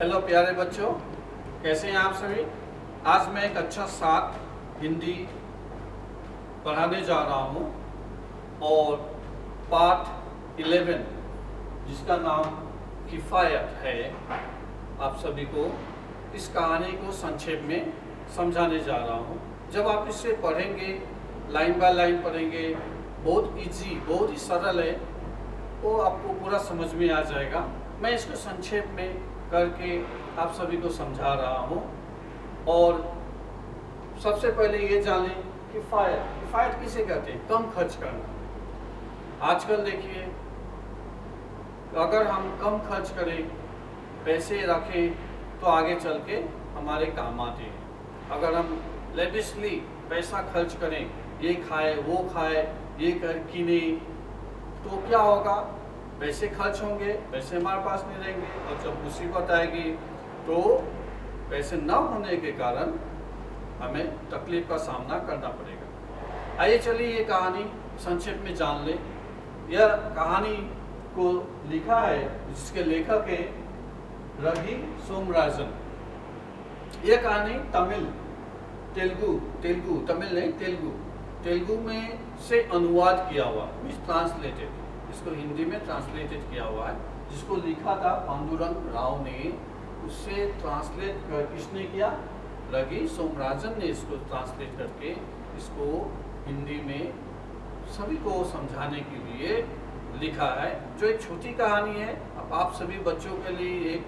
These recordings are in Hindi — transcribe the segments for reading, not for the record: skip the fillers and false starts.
हेलो प्यारे बच्चों, कैसे हैं आप सभी। आज मैं एक अच्छा साथ हिंदी पढ़ाने जा रहा हूं और पार्ट 11 जिसका नाम किफ़ायत है, आप सभी को इस कहानी को संक्षेप में समझाने जा रहा हूं। जब आप इसे पढ़ेंगे, लाइन बाय लाइन पढ़ेंगे, बहुत इजी, बहुत ही सरल है, वो आपको पूरा समझ में आ जाएगा। मैं इसको संक्षेप में करके आप सभी को समझा रहा हूँ। और सबसे पहले ये जानें किफ़ायत किसे कहते हैं। कम खर्च करना। आजकल देखिए, अगर हम कम खर्च करें, पैसे रखें, तो आगे चल के हमारे काम आते हैं। अगर हम लेविशली पैसा खर्च करें, ये खाए वो खाए, ये कर किने, तो क्या होगा, पैसे खर्च होंगे, पैसे हमारे पास नहीं रहेंगे, और जब मुसीबत आएगी तो पैसे न होने के कारण हमें तकलीफ का सामना करना पड़ेगा। आइए चलिए ये कहानी संक्षेप में जान लें। यह कहानी को लिखा है, जिसके लेखक है रवि सोमराजन। यह कहानी तेलुगु में से अनुवाद किया हुआ, मीन्स ट्रांसलेटेड, इसको हिंदी में ट्रांसलेटेड किया हुआ है, जिसको लिखा था पांडुरंग राव ने। उससे ट्रांसलेट किसने किया? रवि सोमराजन ने इसको ट्रांसलेट करके इसको हिंदी में सभी को समझाने के लिए लिखा है। जो एक छोटी कहानी है, अब आप सभी बच्चों के लिए एक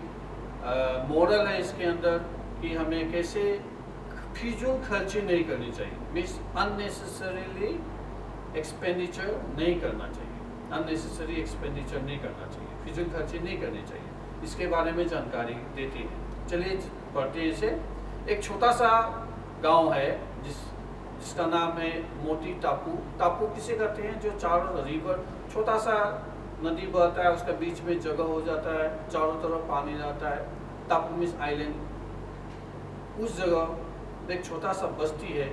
मॉडल है इसके अंदर कि हमें कैसे फिजूल खर्ची नहीं करनी चाहिए, मीन्स अननेसेसरीली एक्सपेंडिचर नहीं करना चाहिए, अननेसेसरी एक्सपेंडिचर नहीं करना चाहिए, फिजूल खर्ची नहीं करनी चाहिए, इसके बारे में जानकारी देती है। चलिए पढ़ते हैं इसे। एक छोटा सा गांव है जिसका नाम है मोती टापू। टापू किसे कहते हैं? जो चारों रिवर, छोटा सा नदी बहता है, उसका बीच में जगह हो जाता है, चारों तरफ पानी रहता है। टापू मीन्स आइलैंड। उस जगह एक छोटा सा बस्ती है।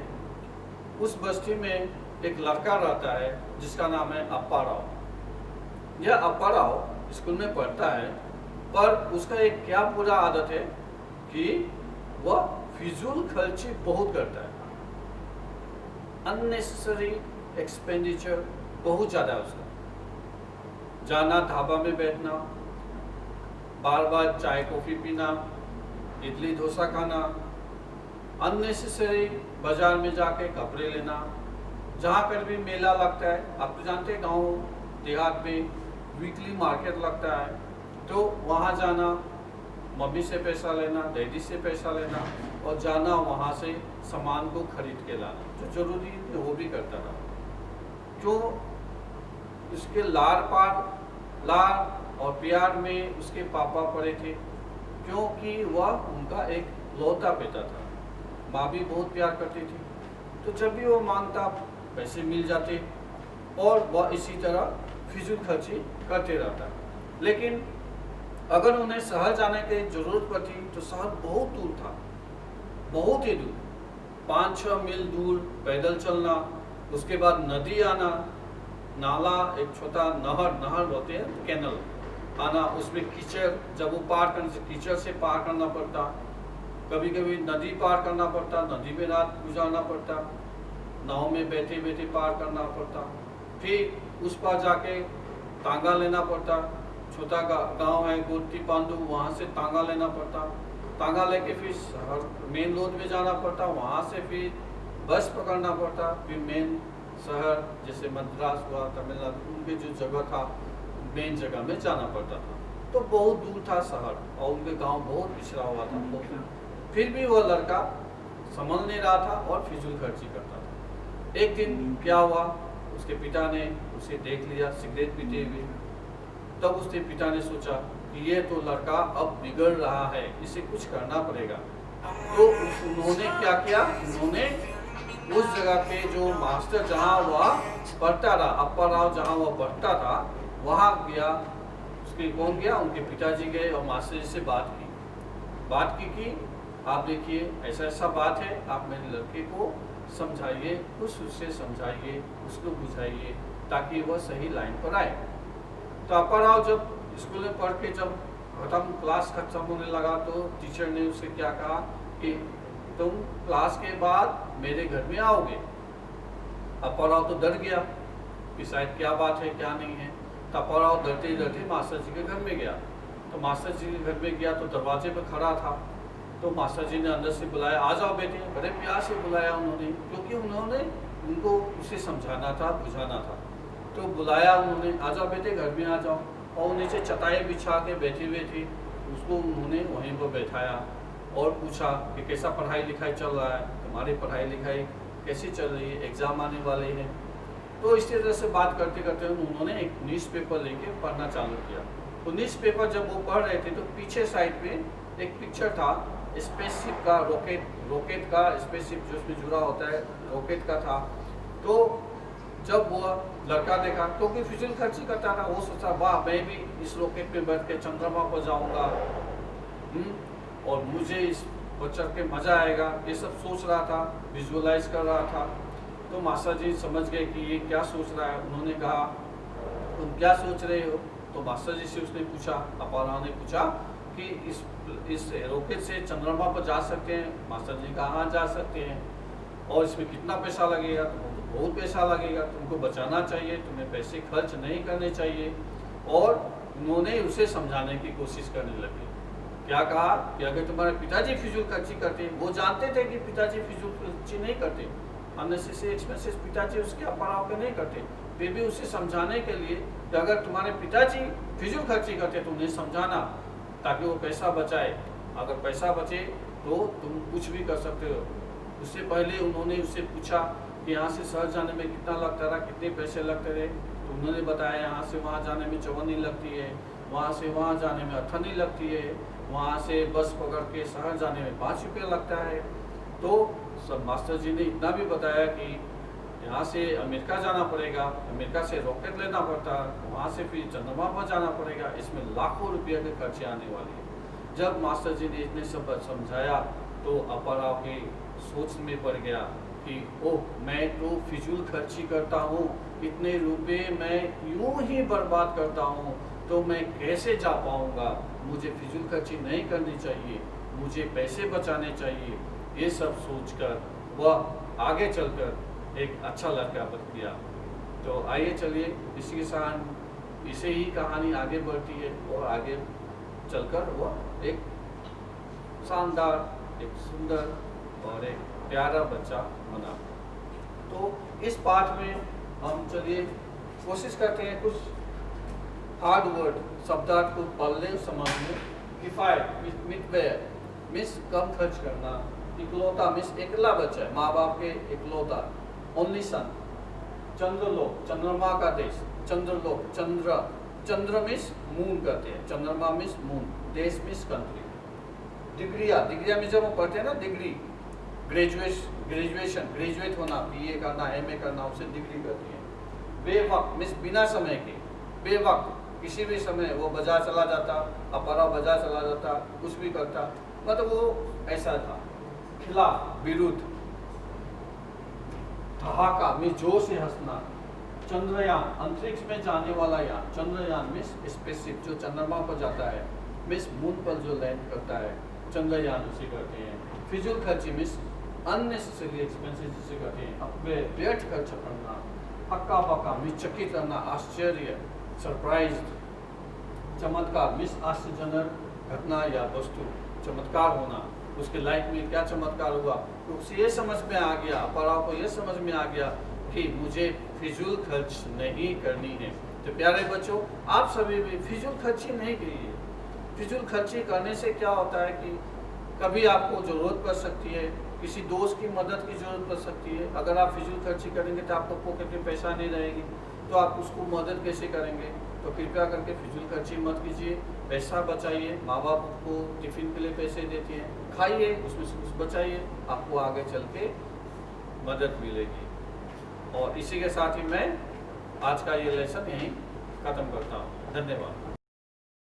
उस बस्ती में एक लड़का रहता है जिसका नाम है अप्पा राव। यह अप्पा राव स्कूल में पढ़ता है, पर उसका एक क्या बुरा आदत है कि वह फिजूल खर्ची बहुत करता है। अननेसेसरी एक्सपेंडिचर बहुत ज़्यादा है उसका। जाना, ढाबा में बैठना, बार बार चाय कॉफ़ी पीना, इडली डोसा खाना, अननेसेसरी बाजार में जाके कपड़े लेना, जहाँ पर भी मेला लगता है, आप तो जानते हैं गाँव देहात में वीकली मार्केट लगता है, तो वहाँ जाना, मम्मी से पैसा लेना, डैडी से पैसा लेना, और जाना वहाँ से सामान को खरीद के लाना, जो जरूरी है वो भी करता रहा। जो उसके लार और प्यार में उसके पापा पड़े थे, क्योंकि वह उनका एक लौता बेटा था। माँ भी बहुत प्यार करती थी, तो जब भी वो मांगता पैसे मिल जाते, और वह इसी तरह फिजूल खर्ची करते रहता। लेकिन अगर उन्हें शहर जाने की जरूरत पड़ती तो शहर बहुत दूर था, बहुत ही दूर, 5-6 मील दूर पैदल चलना, उसके बाद नदी आना, नाला, एक छोटा नहर होते हैं, कैनल आना, उसमें कीचड़, जब वो पार करने से कीचड़ से पार करना पड़ता। कभी कभी नदी पार करना पड़ता, नदी में रात गुजारना पड़ता, नाव में बैठे बैठे पार करना पड़ता। फिर उस पार जाके तांगा लेना पड़ता। छोटा गांव है गोटी पांडू, वहाँ से तांगा लेना पड़ता। तांगा लेके फिर शहर मेन रोड में जाना पड़ता, वहाँ से फिर बस पकड़ना पड़ता, फिर मेन शहर जैसे मद्रास हुआ, तमिलनाडु, उनके जो जगह था मेन जगह में जाना पड़ता था। तो बहुत दूर था शहर, और उनके गांव बहुत पिछड़ा हुआ था। फिर भी वह लड़का संभल नहीं रहा था और फिजूल खर्ची करता था। एक दिन क्या हुआ, उसके पिता ने उसे देख लिया सिगरेट पीते हुए। तब उसके पिता ने सोचा कि ये तो लड़का अब बिगड़ रहा है, इसे कुछ करना पड़ेगा। तो उन्होंने क्या किया, उन्होंने उस जगह पे जो मास्टर जहाँ वह पढ़ता रहा, अप्पा राव जहाँ वह पढ़ता था, वहाँ गया। उसके कौन गया? उनके पिताजी गए और मास्टर जी से बात की आप देखिए ऐसा ऐसा बात है, आप मेरे लड़के को समझाइए, कुछ उससे समझाइए, उसको बुझाइए, ताकि वह सही लाइन पर आए। तो अप्पा राव जब स्कूल में पढ़ के जब क्लास खत्म होने लगा तो टीचर ने उसे क्या कहा कि तुम क्लास के बाद मेरे घर में आओगे। अब पराव तो डर गया कि शायद क्या बात है क्या नहीं है। तब पराव डरते डरते मास्टर जी के घर में गया। तो मास्टर जी के घर में गया तो दरवाजे पर खड़ा था। तो मास्टर जी ने अंदर से बुलाया, आ जाओ बेटे। बड़े प्यार से बुलाया उन्होंने, क्योंकि उन्होंने उनको उसे समझाना था, बुझाना था। तो बुलाया उन्होंने, आ जाओ बेटे घर में आ जाओ। और नीचे चटाई बिछा के बैठे हुए थे, उसको उन्होंने वहीं पर बैठाया और पूछा कि कैसा पढ़ाई लिखाई चल रहा है, तुम्हारी पढ़ाई लिखाई कैसी चल रही है, एग्ज़ाम आने वाले हैं। तो इस तरह से बात करते करते उन्होंने एक न्यूज़पेपर लेके पढ़ना चालू किया। तो न्यूज़पेपर जब वो पढ़ रहे थे तो पीछे साइड में एक पिक्चर था स्पेसशिप का, रॉकेट का स्पेसशिप जो उसमें जुड़ा होता है, रॉकेट का था। तो जब वो लड़का देखा, क्योंकि फिजूल खर्ची करता था, वो सोचा वाह मैं भी इस रॉकेट पे बैठ के चंद्रमा पर जाऊंगा और मुझे इस पर चढ़ के मज़ा आएगा, ये सब सोच रहा था, विजुअलाइज कर रहा था। तो मास्टर जी समझ गए कि ये क्या सोच रहा है। उन्होंने कहा तुम क्या सोच रहे हो। तो मास्टर जी से उसने पूछा, अपारा ने पूछा कि इस रॉकेट से चंद्रमा पर जा सकते हैं। मास्टर जी कहा हाँ जा सकते हैं। और इसमें कितना पैसा लगेगा। तो बहुत पैसा लगेगा, तुमको बचाना चाहिए, तुम्हें पैसे खर्च नहीं करने चाहिए। और उन्होंने उसे समझाने की कोशिश करने लगे। क्या कहा कि अगर तुम्हारे पिताजी फिजूल खर्ची करते, वो जानते थे कि पिताजी फिजूल खर्ची नहीं करते, अननेसेसरी एक्सपेंसेस पिताजी उसके अपराव पे नहीं करते, फिर भी उसे समझाने के लिए कि अगर तुम्हारे पिताजी फिजूल खर्ची करते तो उन्हें समझाना ताकि वो पैसा बचाए। अगर पैसा बचे तो तुम कुछ भी कर सकते हो। उससे पहले उन्होंने उससे पूछा कि यहाँ से शहर जाने में कितना लगता था, कितने पैसे लगते थे। तो उन्होंने बताया यहाँ से वहाँ जाने में 54 लगती है, वहाँ से वहाँ जाने में 98 लगती है, वहाँ से बस पकड़ के शहर जाने में 5 रुपये लगता है। तो सब मास्टर जी ने इतना भी बताया कि यहाँ से अमेरिका जाना पड़ेगा, अमेरिका से रॉकेट लेना पड़ता, वहाँ से फिर चंद्रमा पर जाना पड़ेगा, इसमें लाखों रुपये के खर्चे आने वाले हैं। जब मास्टर जी ने इतने सब समझाया तो अपराव के सोच में पड़ गया कि ओह मैं तो फिजूल खर्ची करता हूँ, इतने रुपए मैं यूं ही बर्बाद करता हूँ, तो मैं कैसे जा पाऊँगा। मुझे फिजूल खर्ची नहीं करनी चाहिए, मुझे पैसे बचाने चाहिए। ये सब सोचकर वह आगे चलकर एक अच्छा लड़का बन गया। तो आइए चलिए इसी के साथ इसे ही कहानी आगे बढ़ती है और आगे चलकर वह एक शानदार, एक सुंदर और एक प्यारा बच्चा बना। तो इस पाठ में हम चलिए कोशिश करते हैं कुछ हार्ड वर्ड शब्दार्थ को पढ़ने समझने। किफायत मिस कम खर्च करना, इकलौता मिस एकला बच्चा है, माँ बाप के इकलौता, ओनली सन, चंद्रलोक चंद्रमा का देश, चंद्रलोक चंद्र मिस मून कहते हैं, चंद्रमा मिस मून, देश मिस कंट्री। डिग्रिया में जब हम पढ़ते हैं ना, डिग्री ग्रेजुएट होना, बीए करना, एमए करना, उसे डिग्री कहते हैं। बेवक्त मिस बिना समय के, बेवक्त किसी भी समय वो बाजार चला जाता, अपरा बाजार चला जाता, कुछ भी करता, मतलब वो ऐसा था। खिलाफ विरुद्ध, ठहाका मिस जोर से हंसना। चंद्रयान अंतरिक्ष में जाने वाला यान, चंद्रयान मिस स्पेसशिप जो चंद्रमा पर जाता है, मिस मून पर जो लैंड करता है, चंद्रयान उसे कहते हैं। फिजूल खर्ची मिस अननेसेसरी एक्सपेंसेस जिसे कहते हैं, अपने व्यर्थ खर्च करना। हक्का बक्का मिस चकित करना, आश्चर्य, सरप्राइज। चमत्कार मिस आश्चर्यजनक घटना या वस्तु, चमत्कार होना, उसके लाइफ में क्या चमत्कार हुआ तो उसे ये समझ में आ गया, अपराव को ये समझ में आ गया कि मुझे फिजूल खर्च नहीं करनी है। तो प्यारे बच्चों, आप सभी भी फिजूल खर्ची नहीं कीजिए। फिजूल खर्ची करने से क्या होता है कि कभी आपको ज़रूरत पड़ सकती है, किसी दोस्त की मदद की ज़रूरत पड़ सकती है। अगर आप फिजूल खर्ची करेंगे तो आपको पॉकेट में पैसा नहीं रहेगी, तो आप उसको मदद कैसे करेंगे। तो कृपया करके फिजूल खर्ची मत कीजिए, पैसा बचाइए। माँ बाप को टिफ़िन के लिए पैसे देते हैं, खाइए, उसमें से कुछ बचाइए, आपको आगे चल के मदद मिलेगी। और इसी के साथ ही मैं आज का ये लेसन यहीं ख़त्म करता हूँ। धन्यवाद।